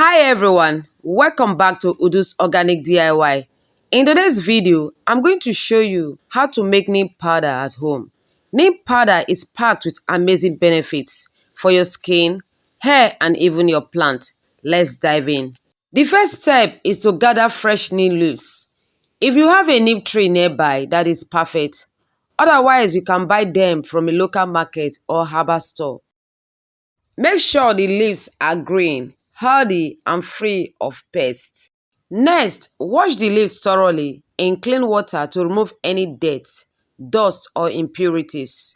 Hi everyone, welcome back to UdusOrganicDIY. In today's video, I'm going to show you how to make neem powder at home. Neem powder is packed with amazing benefits for your skin, hair and even your plant. Let's dive in. The first step is to gather fresh neem leaves. If you have a neem tree nearby, that is perfect. Otherwise, you can buy them from a local market or herbal store. Make sure the leaves are green, healthy and free of pests. Next, wash the leaves thoroughly in clean water to remove any dirt, dust or impurities.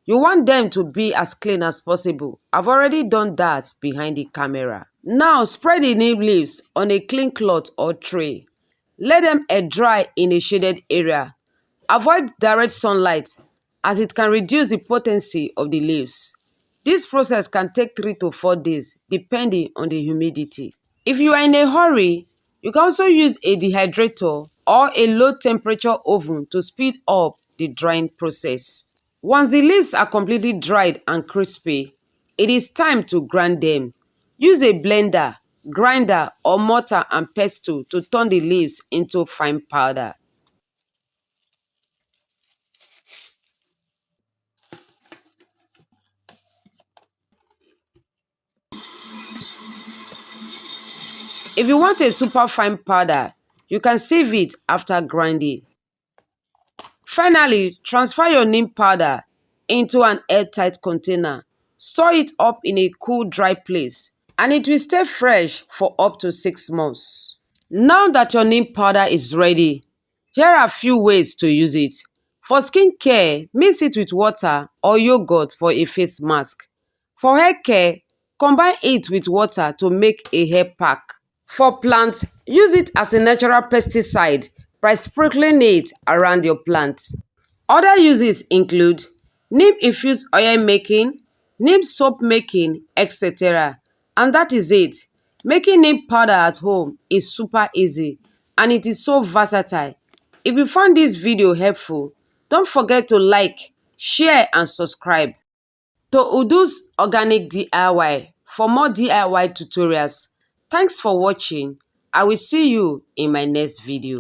You want them to be as clean as possible. I've already done that behind the camera. Now spread the neem leaves on a clean cloth or tray. Let them air dry in a shaded area. Avoid direct sunlight as it can reduce the potency of the leaves. This process can take 3 to 4 days depending on the humidity. If you are in a hurry, you can also use a dehydrator or a low temperature oven to speed up the drying process. Once the leaves are completely dried and crispy, it is time to grind them. Use a blender, grinder or mortar and pestle to turn the leaves into fine powder. If you want a super fine powder, you can sieve it after grinding. Finally, transfer your neem powder into an airtight container. Store it up in a cool, dry place, and it will stay fresh for up to 6 months. Now that your neem powder is ready, here are a few ways to use it. For skin care, mix it with water or yogurt for a face mask. For hair care, combine it with water to make a hair pack. For plants, use it as a natural pesticide by sprinkling it around your plant. Other uses include neem infused oil making, neem soap making, etc. And that is it. Making neem powder at home is super easy and it is so versatile. If you found this video helpful, don't forget to like, share and subscribe. To Udus Organic DIY for more DIY tutorials. Thanks for watching. I will see you in my next video.